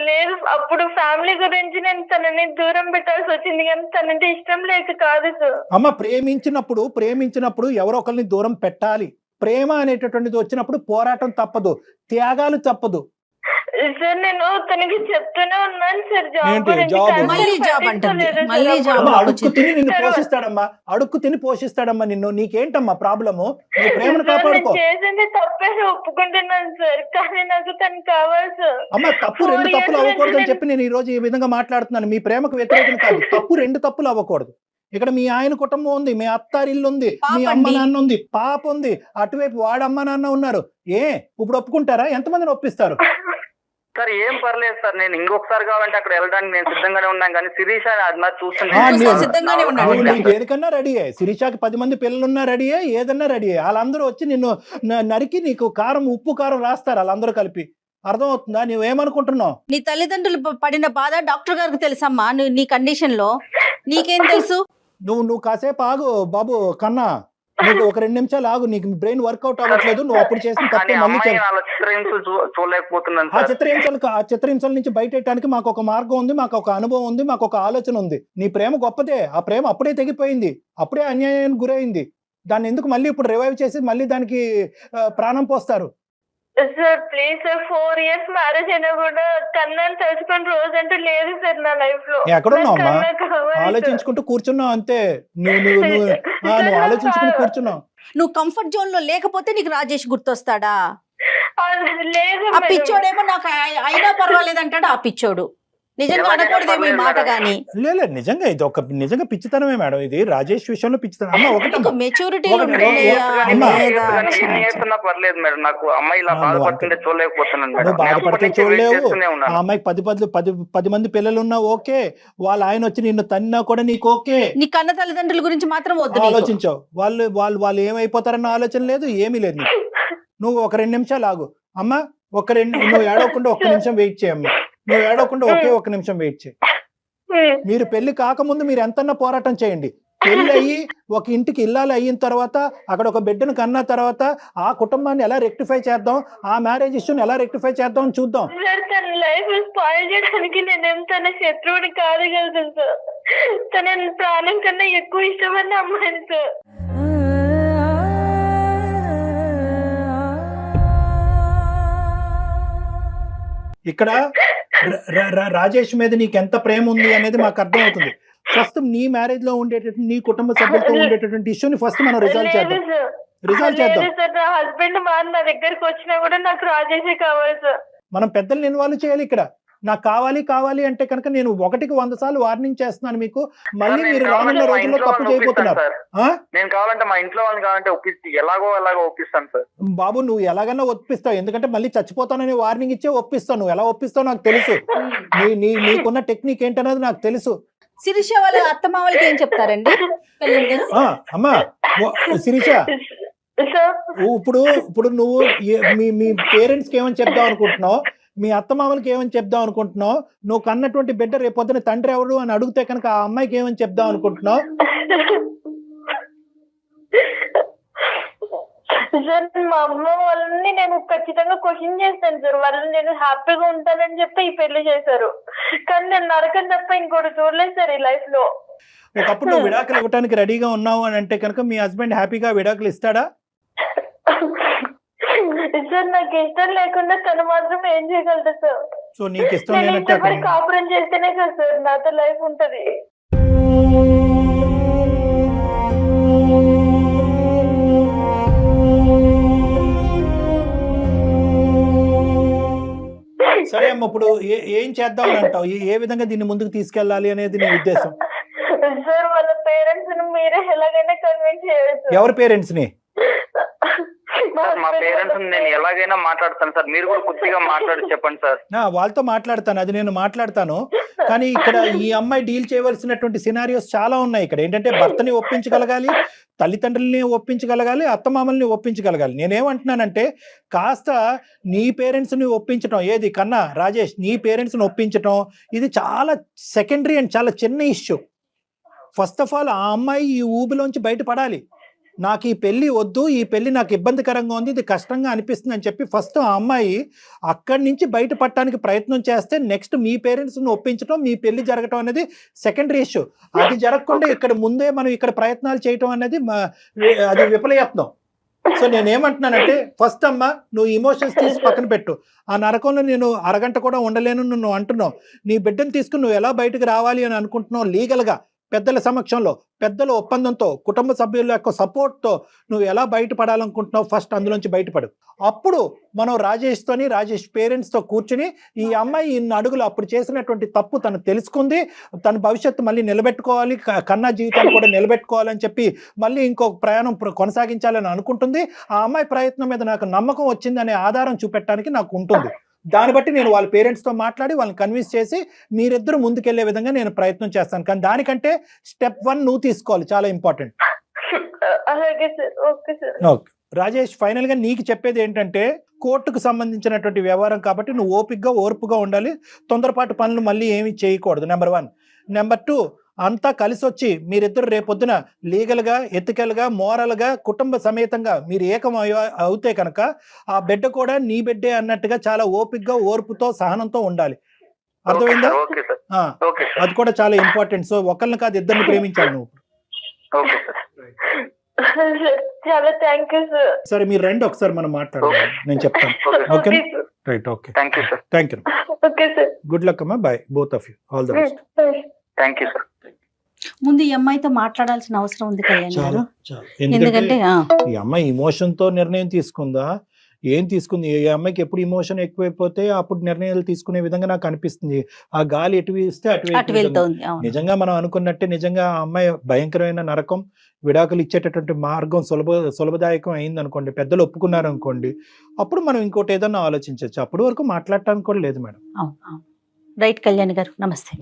లేదు, అప్పుడు ఫ్యామిలీ గురించి నేను తనని దూరం పెట్టాల్సి వచ్చింది, కానీ తనంటే ఇష్టం లేక కాదు సార్. అమ్మ, ప్రేమించినప్పుడు ఎవరో ఒకరిని దూరం పెట్టాలి. ప్రేమ అనేటటువంటిది వచ్చినప్పుడు పోరాటం తప్పదు, త్యాగాలు తప్పదు. సార్ నేను తనకి చెప్తూనే ఉన్నాను సార్, అడుక్కు తిని పోషిస్తాడమ్మా నిన్ను. నీకేంటమ్మా ప్రాబ్లము? నువ్వు ప్రేమను కాపాడుకో. చేసింది తప్పే ఒప్పుకుంటున్నాను సార్, కానీ నాకు తను కావాలి సార్. అమ్మ, తప్పు 2 తప్పులు అవ్వకూడదు అని చెప్పి నేను ఈ రోజు ఈ విధంగా మాట్లాడుతున్నాను. మీ ప్రేమకు వ్యతిరేకం కాదు, తప్పు 2 తప్పులు అవ్వకూడదు. ఇక్కడ మీ ఆయన కుటుంబం ఉంది, మీ అత్తారిల్లు ఉంది, మీ అమ్మ నాన్న ఉంది, పాప ఉంది, అటువైపు వాడమ్మ నాన్న ఉన్నారు. ఇప్పుడు ఒప్పుకుంటారా? ఎంతమందిని ఒప్పిస్తారు? సార్ ఏం పర్లేదు సార్, నేను ఇంకొకసారి కావాలంటే అక్కడ వెళ్ళడానికి నేను సిద్ధంగానే ఉన్నాను. కానీ శిరీష అది చూస్తుంటే దేనికన్నా రెడీ అయ్యి, శిరీషకి 10 మంది పిల్లలున్నా రెడీ అయ్యి, ఏదన్నా రెడీ అయ్యి. వాళ్ళందరూ వచ్చి నిన్ను నరికి నీకు ఉప్పు కారం రాస్తారు వాళ్ళందరూ కలిపి. అర్థమవుతుందా? నువ్వేమనుకుంటున్నావు? నీ తల్లిదండ్రులు పడిన బాధ డాక్టర్ గారికి తెలుసమ్మా. నీ కండిషన్ లో నీకేం తెలుసు? నువ్వు కాసేపు ఆగు బాబు కన్నా, నువ్వు ఒక 2 నిమిషాలు ఆగు. నీకు బ్రెయిన్ వర్కౌట్ అవ్వట్లేదు. నువ్వు అప్పుడు చేసిన తప్పే మళ్ళీ చూడలేకపోతున్నాను. ఆ చిత్రహింసల నుంచి బయటెట్టడానికి మాకు ఒక మార్గం ఉంది, మాకు ఒక అనుభవం ఉంది, మాకు ఒక ఆలోచన ఉంది. నీ ప్రేమ గొప్పదే. ఆ ప్రేమ అప్పుడే తెగిపోయింది, అప్పుడే అన్యాయానికి గురైంది. దాన్ని ఎందుకు మళ్ళీ ఇప్పుడు రివైవ్ చేసి మళ్ళీ దానికి ప్రాణం పోస్తారు? Sir please sir, 4 years marriage అయినా కూడా కన్నాను తెలుసుకుని రోజు అంటే లేదు సార్ నా లైఫ్ లో. ఎక్కడున్నావమ్మా? ఆలోచించుకుంటూ కూర్చున్నావు అంతే. నువ్వు ఆలోచించుకుంటూ కూర్చున్నావు. నువ్వు కంఫర్ట్ జోన్ లో లేకపోతే నీకు రాజేష్ గుర్తొస్తాడా? లేదు, ఆ పిచ్చోడేమో నాకు అయినా పర్వాలేదు అంటాడు. ఆ పిచ్చోడు నిజంగా అనకూడదేమో ఈ మాట. గానీ లేదు, నిజంగా ఇది ఒక నిజంగా పిచ్చితనమే మేడం. ఇది రాజేష్ విషయంలో పిచ్చితనం. అమ్మ, మెచ్యూరిటీ పర్లేదు మేడం. నాకు అమ్మాయి ఇలా బాధపడుతుంటే చూడలేకపోతున్నాను. నువ్వు బాధపడితే చూడలేవు. ఆ అమ్మాయికి 10 మంది పిల్లలు ఉన్నా ఓకే, వాళ్ళ ఆయన వచ్చి నిన్ను తన్నా కూడా నీకు ఓకే. నీ కన్న తల్లిదండ్రుల గురించి మాత్రం వద్దు ఆలోచించావు. వాళ్ళు ఏమైపోతారన్న ఆలోచన లేదు, ఏమీ లేదు నీకు. నువ్వు ఒక 2 నిమిషాలు ఆగు అమ్మా. నువ్వు ఏడవకుండా 1 నిమిషం వెయిట్ చేయమ్మా. నువ్వు ఏడవకుండా ఒక నిమిషం వెయిట్ చేయి. మీరు పెళ్లి కాకముందు మీరు ఎంతన్నా పోరాటం చేయండి. పెళ్లి అయ్యి ఒక ఇంటికి ఇల్లాలు అయిన తర్వాత, అక్కడ ఒక బిడ్డను కన్నా తర్వాత ఆ కుటుంబాన్ని ఎలా రెక్టిఫై చేద్దాం, ఆ మ్యారేజ్ ఇష్యూని ఎలా రెక్టిఫై చేద్దాం చూద్దాం. తన లైఫ్ స్పాయిల్ చేయడానికి నేనేం తన శత్రువుని కాదు కదా సార్. తన ప్రాణం కన్నా ఎక్కువ ఇష్టమైన అమ్మాయిని సార్. ఇక్కడ రాజేష్ మీద నీకు ఎంత ప్రేమ ఉంది అనేది మాకు అర్థం అవుతుంది. ఫస్ట్ నీ మ్యారేజ్ లో ఉండేటటువంటి, నీ కుటుంబ సభ్యులతో ఉండేటటువంటి ఇష్యూని ఫస్ట్ మనం రిజాల్వ్ చేద్దాం. నా హస్బెండ్ నా దగ్గరికి వచ్చినా కూడా నాకు రాజేషే కావాలి సార్. మనం పెద్దల్ని ఇన్వాల్వ్ చేయాలి ఇక్కడ. నాకు కావాలి అంటే కనుక నేను 1కి 100 సార్లు వార్నింగ్ చేస్తున్నాను మీకు. మళ్ళీ మీరు రానున్న రోజుల్లో తప్పు చేయబోతున్నారు. నేను కావాలంటే మా ఇంట్లో వాళ్ళని కావాలంటే ఎలాగో ఒప్పిస్తాను సార్. బాబు, నువ్వు ఎలాగన్నా ఒప్పిస్తావు. ఎందుకంటే మళ్ళీ చచ్చిపోతానని వార్నింగ్ ఇచ్చే ఒప్పిస్తావు. నువ్వు ఎలా ఒప్పిస్తావు నాకు తెలుసు. నీకున్న టెక్నిక్ ఏంటనేది నాకు తెలుసు. శిరీష వాళ్ళ అత్తమావలకి ఏం చెప్తారండి? అమ్మా శిరీష, ఇప్పుడు నువ్వు మీ పేరెంట్స్ కి ఏమని చెప్దాం అనుకుంటున్నావు? మీ అత్తమామలకి ఏమని చెప్దాం అనుకుంటున్నావు? నువ్వు కన్నటువంటి బిడ్డ రేపొద్దున తండ్రి ఎవరు అని అడిగితే కనుక ఆ అమ్మాయికి ఏమని చెప్దాం అనుకుంటున్నావు? సార్ మా అమ్మ వాళ్ళని నేను ఖచ్చితంగా క్వశ్చన్ చేస్తాను సార్. వాళ్ళని నేను హ్యాపీగా ఉంటానని చెప్పి ఈ పెళ్లి చేశారు, కానీ నేను నరకం తప్ప ఇంకోటి చూడలేదు సార్ ఈ లైఫ్ లో. ఒకప్పుడు నువ్వు విడాకులు ఇవ్వడానికి రెడీగా ఉన్నావు అని అంటే కనుక మీ హస్బెండ్ హ్యాపీగా విడాకులు ఇస్తాడా? సార్ నాకు ఇష్టం లేకుండా తను మాత్రం ఏం చేయగలదు సార్. సో నీకు ఇష్టం నేను లేనట్టు ఇష్టపడి కాపురం చేస్తేనే కదా సార్ నాతో లైఫ్ ఉంటది. సరే అమ్మ, ఇప్పుడు ఏం చేద్దాం అని అంటావు? ఏ విధంగా దీన్ని ముందుకు తీసుకెళ్ళాలి అనేది నీ ఉద్దేశం? సార్ వాళ్ళ పేరెంట్స్ మీరే ఎలాగైనా కన్విన్స్ చేయొచ్చు. ఎవరి పేరెంట్స్ ని? సార్ మా పేరెంట్స్ నేను ఎలాగైనా మాట్లాడతాను సార్, మీరు కూడా కొద్దిగా మాట్లాడి చెప్పండి సార్. వాళ్ళతో మాట్లాడతాను, అది నేను మాట్లాడతాను. కానీ ఇక్కడ ఈ అమ్మాయి డీల్ చేయవలసినటువంటి సినారియోస్ చాలా ఉన్నాయి. ఇక్కడ ఏంటంటే భర్తని ఒప్పించగలగాలి, తల్లిదండ్రుల్ని ఒప్పించగలగాలి, అత్తమామల్ని ఒప్పించగలగాలి. నేనేమంటున్నానంటే కాస్త నీ పేరెంట్స్ని ఒప్పించడం, ఏది కన్నా రాజేష్, నీ పేరెంట్స్ని ఒప్పించడం ఇది చాలా సెకండరీ అండ్ చాలా చిన్న ఇష్యూ. ఫస్ట్ ఆఫ్ ఆల్ ఆ అమ్మాయి ఈ ఊబిలోంచి బయటపడాలి. నాకు ఈ పెళ్లి వద్దు, ఈ పెళ్లి నాకు ఇబ్బందికరంగా ఉంది, ఇది కష్టంగా అనిపిస్తుంది అని చెప్పి ఫస్ట్ ఆ అమ్మాయి అక్కడి నుంచి బయటపడటానికి ప్రయత్నం చేస్తే నెక్స్ట్ మీ పేరెంట్స్ని ఒప్పించడం, మీ పెళ్లి జరగటం అనేది సెకండరీ ఇష్యూ. అది జరగకుండా ఇక్కడ ముందే మనం ఇక్కడ ప్రయత్నాలు చేయటం అనేది అది విఫలయత్నం. సో నేనేమంటున్నానంటే ఫస్ట్ అమ్మ నువ్వు ఇమోషన్స్ తీసి పక్కన పెట్టు. ఆ నరకంలో నేను అరగంట కూడా ఉండలేను నువ్వు అంటున్నావు. నీ బిడ్డను తీసుకుని నువ్వు ఎలా బయటకు రావాలి అని అనుకుంటున్నావు లీగల్గా, పెద్దల సమక్షంలో, పెద్దల ఒప్పందంతో, కుటుంబ సభ్యుల యొక్క సపోర్ట్తో నువ్వు ఎలా బయటపడాలనుకుంటున్నావు ఫస్ట్ అందులోంచి బయటపడు. అప్పుడు మనం రాజేష్తోని, రాజేష్ పేరెంట్స్తో కూర్చుని ఈ అమ్మాయి ఇన్ని అడుగులు అప్పుడు చేసినటువంటి తప్పు తను తెలుసుకుంది, తన భవిష్యత్తు మళ్ళీ నిలబెట్టుకోవాలి, కన్నా జీవితాన్ని కూడా నిలబెట్టుకోవాలని చెప్పి మళ్ళీ ఇంకొక ప్రయాణం కొనసాగించాలని అనుకుంటుంది. ఆ అమ్మాయి ప్రయత్నం మీద నాకు నమ్మకం వచ్చిందనే ఆధారం చూపెట్టడానికి నాకు ఉంటుంది. దాన్ని బట్టి నేను వాళ్ళ పేరెంట్స్తో మాట్లాడి వాళ్ళని కన్విన్స్ చేసి మీరిద్దరు ముందుకెళ్లే విధంగా నేను ప్రయత్నం చేస్తాను. కానీ దానికంటే స్టెప్ 1 నువ్వు తీసుకోవాలి, చాలా ఇంపార్టెంట్. ఓకే రాజేష్, ఫైనల్ గా నీకు చెప్పేది ఏంటంటే కోర్టుకు సంబంధించినటువంటి వ్యవహారం కాబట్టి నువ్వు ఓపికగా ఓర్పుగా ఉండాలి. తొందరపాటు పనులు మళ్ళీ ఏమి చేయకూడదు, నెంబర్ 1. నెంబర్ 2, అంతా కలిసి వచ్చి మీరిద్దరు రేపొద్దున లీగల్గా, ఎథికల్గా, మోరల్గా, కుటుంబ సమేతంగా మీరు ఏకం అవుతే కనుక ఆ బిడ్డ కూడా నీ బిడ్డే అన్నట్టుగా చాలా ఓపికగా, ఓర్పుతో, సహనంతో ఉండాలి. అర్థమైందా? అది కూడా చాలా ఇంపార్టెంట్. సో ఒకరిని కాదు ఇద్దరిని ప్రేమించాలి నువ్వు. చాలా థ్యాంక్ యూ సార్. సరే మీరు రండి ఒకసారి మనం మాట్లాడదాం, నేను చెప్తాను. Okay right, okay thank you. Okay sir, good luck అమ్మా, bye both of you, all the best. Thank you sir. ముందు ఈ అమ్మాయితో మాట్లాడాల్సిన అవసరం ఉంది కళ్యాణ్ గారు. ఎందుకంటే ఈ అమ్మాయి ఇమోషన్ తో నిర్ణయం తీసుకుందా, ఏం తీసుకుంది? ఈ అమ్మాయికి ఎప్పుడు ఇమోషన్ ఎక్కువైపోతే అప్పుడు నిర్ణయాలు తీసుకునే విధంగా నాకు అనిపిస్తుంది. ఆ గాలి ఎటు వీస్తే అటు వెళ్తుంది. నిజంగా మనం అనుకున్నట్టే నిజంగా ఆ అమ్మాయి భయంకరమైన నరకం, విడాకులు ఇచ్చేటటువంటి మార్గం సులభదాయకం అయింది అనుకోండి, పెద్దలు ఒప్పుకున్నారు అనుకోండి, అప్పుడు మనం ఇంకోటి ఏదన్నా ఆలోచించవచ్చు. అప్పటి వరకు మాట్లాడటానికి కూడా లేదు మేడం. రైట్ కళ్యాణ్ గారు, నమస్తే.